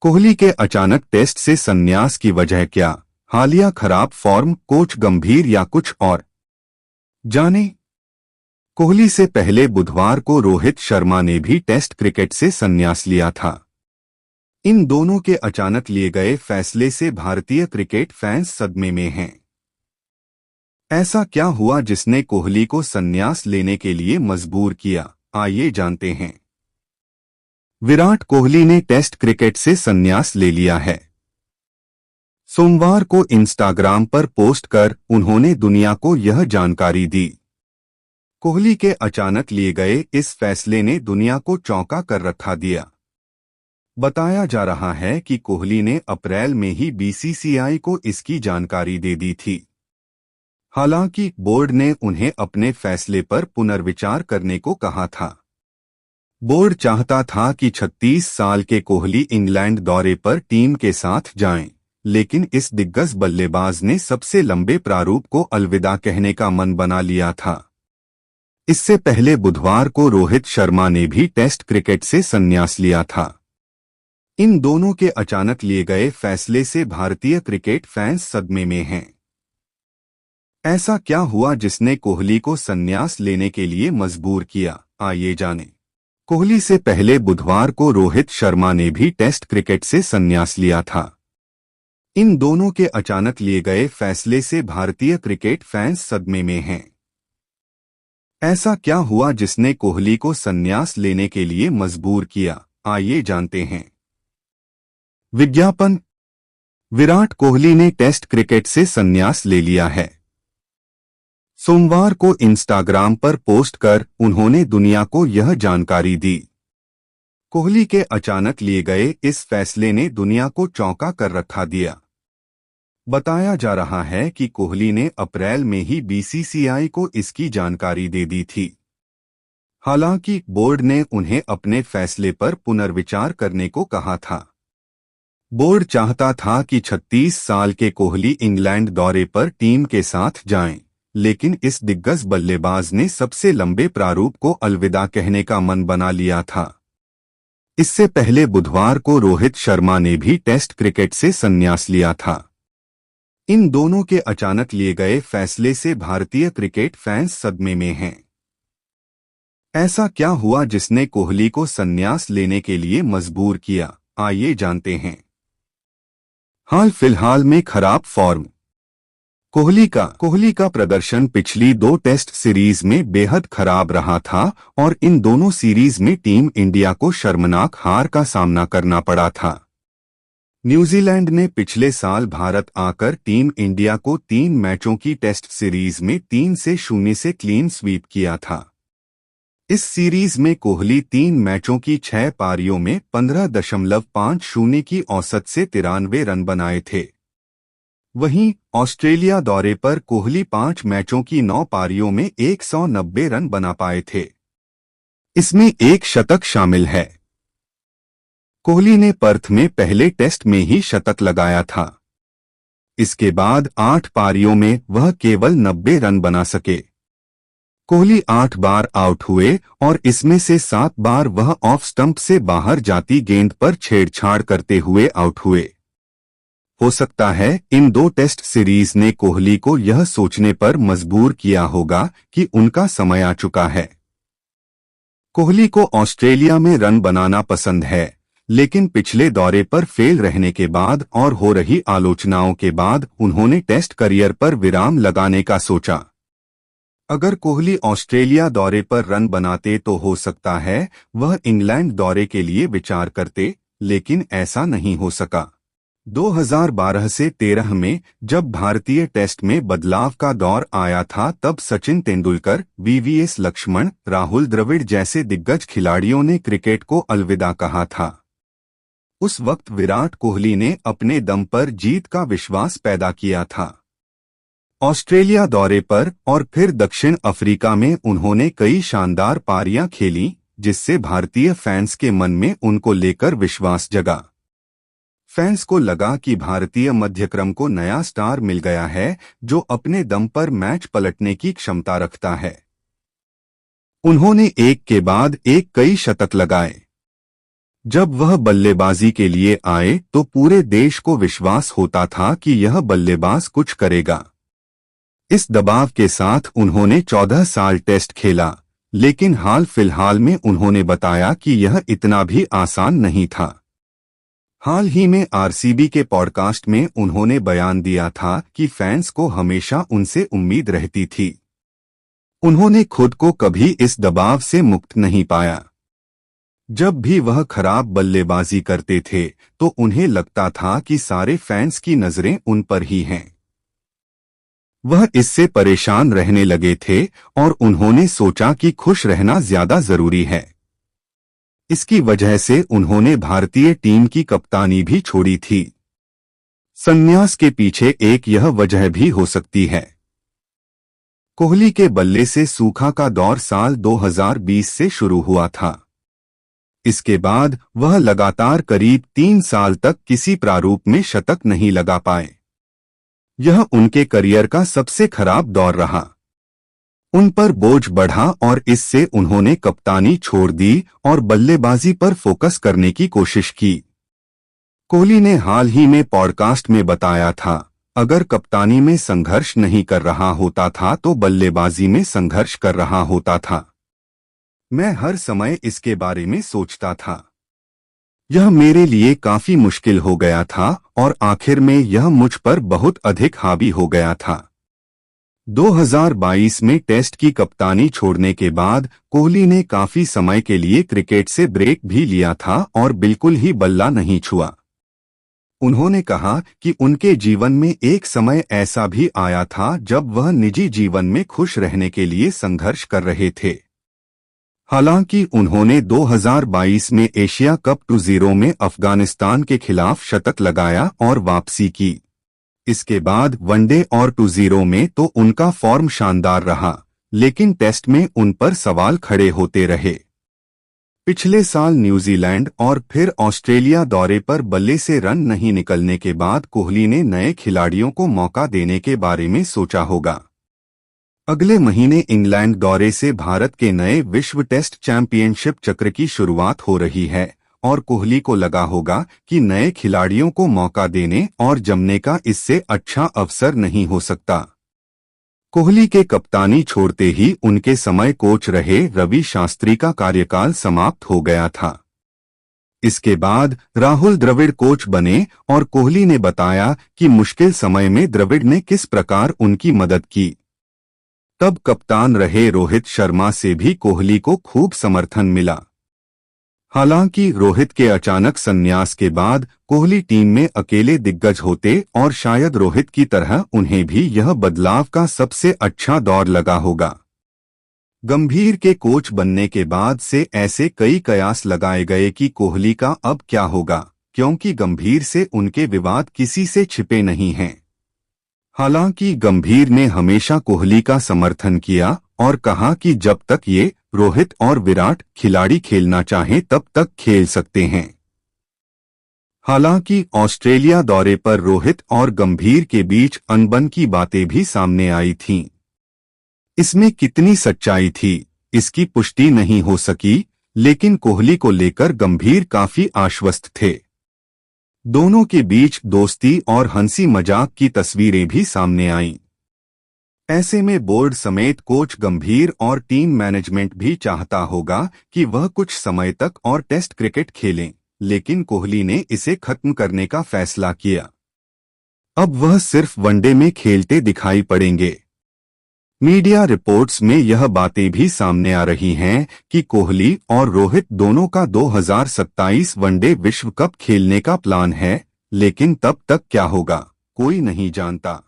कोहली के अचानक टेस्ट से संन्यास की वजह क्या? हालिया खराब फॉर्म, कोच गंभीर या कुछ और? जाने। कोहली से पहले बुधवार को रोहित शर्मा ने भी टेस्ट क्रिकेट से संन्यास लिया था। इन दोनों के अचानक लिए गए फैसले से भारतीय क्रिकेट फैंस सदमे में हैं। ऐसा क्या हुआ जिसने कोहली को संन्यास लेने के लिए मजबूर किया? आइए जानते हैं। विराट कोहली ने टेस्ट क्रिकेट से संन्यास ले लिया है। सोमवार को इंस्टाग्राम पर पोस्ट कर उन्होंने दुनिया को यह जानकारी दी। कोहली के अचानक लिए गए इस फैसले ने दुनिया को चौंका कर रखा दिया। बताया जा रहा है कि कोहली ने अप्रैल में ही बीसीसीआई को इसकी जानकारी दे दी थी। हालांकि बोर्ड ने उन्हें अपने फैसले पर पुनर्विचार करने को कहा था। बोर्ड चाहता था कि 36 साल के कोहली इंग्लैंड दौरे पर टीम के साथ जाएं, लेकिन इस दिग्गज बल्लेबाज ने सबसे लंबे प्रारूप को अलविदा कहने का मन बना लिया था। इससे पहले बुधवार को रोहित शर्मा ने भी टेस्ट क्रिकेट से संन्यास लिया था। इन दोनों के अचानक लिए गए फैसले से भारतीय क्रिकेट फैंस सदमे में हैं। ऐसा क्या हुआ जिसने कोहली को संन्यास लेने के लिए मजबूर किया? आइए जानें। कोहली से पहले बुधवार को रोहित शर्मा ने भी टेस्ट क्रिकेट से संन्यास लिया था। इन दोनों के अचानक लिए गए फैसले से भारतीय क्रिकेट फैंस सदमे में हैं। ऐसा क्या हुआ जिसने कोहली को संन्यास लेने के लिए मजबूर किया? आइए जानते हैं। विज्ञापन। विराट कोहली ने टेस्ट क्रिकेट से संन्यास ले लिया है। सोमवार को इंस्टाग्राम पर पोस्ट कर उन्होंने दुनिया को यह जानकारी दी। कोहली के अचानक लिए गए इस फैसले ने दुनिया को चौंका कर रखा दिया। बताया जा रहा है कि कोहली ने अप्रैल में ही बीसीसीआई को इसकी जानकारी दे दी थी। हालांकि बोर्ड ने उन्हें अपने फैसले पर पुनर्विचार करने को कहा था। बोर्ड चाहता था कि 36 साल के कोहली इंग्लैंड दौरे पर टीम के साथ जाएं, लेकिन इस दिग्गज बल्लेबाज ने सबसे लंबे प्रारूप को अलविदा कहने का मन बना लिया था। इससे पहले बुधवार को रोहित शर्मा ने भी टेस्ट क्रिकेट से संन्यास लिया था। इन दोनों के अचानक लिए गए फैसले से भारतीय क्रिकेट फैंस सदमे में हैं। ऐसा क्या हुआ जिसने कोहली को संन्यास लेने के लिए मजबूर किया? आइए जानते हैं। हाल फिलहाल में खराब फॉर्म। कोहली का प्रदर्शन पिछली 2 टेस्ट सीरीज में बेहद खराब रहा था और इन दोनों सीरीज में टीम इंडिया को शर्मनाक हार का सामना करना पड़ा था। न्यूजीलैंड ने पिछले साल भारत आकर टीम इंडिया को 3 मैचों की टेस्ट सीरीज में 3-0 से क्लीन स्वीप किया था। इस सीरीज में कोहली 3 मैचों की 6 पारियों में 15.50 की औसत से 93 रन बनाए थे। वहीं ऑस्ट्रेलिया दौरे पर कोहली 5 मैचों की 9 पारियों में 190 रन बना पाए थे। इसमें 1 शतक शामिल है। कोहली ने पर्थ में पहले टेस्ट में ही शतक लगाया था। इसके बाद 8 पारियों में वह केवल 90 रन बना सके। कोहली 8 बार आउट हुए और इसमें से 7 बार वह ऑफ स्टंप से बाहर जाती गेंद पर छेड़छाड़ करते हुए आउट हुए। हो सकता है इन 2 टेस्ट सीरीज ने कोहली को यह सोचने पर मजबूर किया होगा कि उनका समय आ चुका है। कोहली को ऑस्ट्रेलिया में रन बनाना पसंद है, लेकिन पिछले दौरे पर फेल रहने के बाद और हो रही आलोचनाओं के बाद उन्होंने टेस्ट करियर पर विराम लगाने का सोचा। अगर कोहली ऑस्ट्रेलिया दौरे पर रन बनाते तो हो सकता है वह इंग्लैंड दौरे के लिए विचार करते, लेकिन ऐसा नहीं हो सका। 2012 से 13 में जब भारतीय टेस्ट में बदलाव का दौर आया था तब सचिन तेंदुलकर, वीवीएस लक्ष्मण, राहुल द्रविड़ जैसे दिग्गज खिलाड़ियों ने क्रिकेट को अलविदा कहा था। उस वक्त विराट कोहली ने अपने दम पर जीत का विश्वास पैदा किया था। ऑस्ट्रेलिया दौरे पर और फिर दक्षिण अफ्रीका में उन्होंने कई शानदार पारियां खेलीं, जिससे भारतीय फैंस के मन में उनको लेकर विश्वास जगा। फैंस को लगा कि भारतीय मध्यक्रम को नया स्टार मिल गया है जो अपने दम पर मैच पलटने की क्षमता रखता है। उन्होंने एक के बाद एक कई शतक लगाए। जब वह बल्लेबाजी के लिए आए तो पूरे देश को विश्वास होता था कि यह बल्लेबाज कुछ करेगा। इस दबाव के साथ उन्होंने 14 साल टेस्ट खेला, लेकिन हाल फिलहाल में उन्होंने बताया कि यह इतना भी आसान नहीं था। हाल ही में आरसीबी के पॉडकास्ट में उन्होंने बयान दिया था कि फैंस को हमेशा उनसे उम्मीद रहती थी। उन्होंने खुद को कभी इस दबाव से मुक्त नहीं पाया। जब भी वह खराब बल्लेबाजी करते थे तो उन्हें लगता था कि सारे फैंस की नजरें उन पर ही हैं। वह इससे परेशान रहने लगे थे और उन्होंने सोचा कि खुश रहना ज्यादा जरूरी है। इसकी वजह से उन्होंने भारतीय टीम की कप्तानी भी छोड़ी थी। संन्यास के पीछे एक यह वजह भी हो सकती है। कोहली के बल्ले से सूखा का दौर साल 2020 से शुरू हुआ था। इसके बाद वह लगातार करीब 3 साल तक किसी प्रारूप में शतक नहीं लगा पाए। यह उनके करियर का सबसे खराब दौर रहा। उन पर बोझ बढ़ा और इससे उन्होंने कप्तानी छोड़ दी और बल्लेबाजी पर फोकस करने की कोशिश की। कोहली ने हाल ही में पॉडकास्ट में बताया था, अगर कप्तानी में संघर्ष नहीं कर रहा होता था तो बल्लेबाजी में संघर्ष कर रहा होता था। मैं हर समय इसके बारे में सोचता था। यह मेरे लिए काफी मुश्किल हो गया था और आखिर में यह मुझ पर बहुत अधिक हावी हो गया था। 2022 में टेस्ट की कप्तानी छोड़ने के बाद कोहली ने काफी समय के लिए क्रिकेट से ब्रेक भी लिया था और बिल्कुल ही बल्ला नहीं छुआ। उन्होंने कहा कि उनके जीवन में एक समय ऐसा भी आया था जब वह निजी जीवन में खुश रहने के लिए संघर्ष कर रहे थे। हालांकि उन्होंने 2022 में एशिया कप 2-0 में अफगानिस्तान के खिलाफ शतक लगाया और वापसी की। इसके बाद वनडे और 2-0 में तो उनका फॉर्म शानदार रहा, लेकिन टेस्ट में उन पर सवाल खड़े होते रहे। पिछले साल न्यूजीलैंड और फिर ऑस्ट्रेलिया दौरे पर बल्ले से रन नहीं निकलने के बाद कोहली ने नए खिलाड़ियों को मौका देने के बारे में सोचा होगा। अगले महीने इंग्लैंड दौरे से भारत के नए विश्व टेस्ट चैंपियनशिप चक्र की शुरुआत हो रही है और कोहली को लगा होगा कि नए खिलाड़ियों को मौका देने और जमने का इससे अच्छा अवसर नहीं हो सकता। कोहली के कप्तानी छोड़ते ही उनके समय कोच रहे रवि शास्त्री का कार्यकाल समाप्त हो गया था। इसके बाद राहुल द्रविड़ कोच बने और कोहली ने बताया कि मुश्किल समय में द्रविड़ ने किस प्रकार उनकी मदद की। तब कप्तान रहे रोहित शर्मा से भी कोहली को खूब समर्थन मिला। हालांकि रोहित के अचानक संन्यास के बाद कोहली टीम में अकेले दिग्गज होते और शायद रोहित की तरह उन्हें भी यह बदलाव का सबसे अच्छा दौर लगा होगा। गंभीर के कोच बनने के बाद से ऐसे कई कयास लगाए गए कि कोहली का अब क्या होगा, क्योंकि गंभीर से उनके विवाद किसी से छिपे नहीं हैं। हालांकि गंभीर ने हमेशा कोहली का समर्थन किया और कहा कि जब तक ये रोहित और विराट खिलाड़ी खेलना चाहें तब तक खेल सकते हैं। हालांकि ऑस्ट्रेलिया दौरे पर रोहित और गंभीर के बीच अनबन की बातें भी सामने आई थीं। इसमें कितनी सच्चाई थी, इसकी पुष्टि नहीं हो सकी, लेकिन कोहली को लेकर गंभीर काफी आश्वस्त थे। दोनों के बीच दोस्ती और हंसी मजाक की तस्वीरें भी सामने आईं। ऐसे में बोर्ड समेत कोच गंभीर और टीम मैनेजमेंट भी चाहता होगा कि वह कुछ समय तक और टेस्ट क्रिकेट खेलें, लेकिन कोहली ने इसे खत्म करने का फैसला किया। अब वह सिर्फ वनडे में खेलते दिखाई पड़ेंगे। मीडिया रिपोर्ट्स में यह बातें भी सामने आ रही हैं कि कोहली और रोहित दोनों का 2027 वनडे विश्व कप खेलने का प्लान है, लेकिन तब तक क्या होगा, कोई नहीं जानता।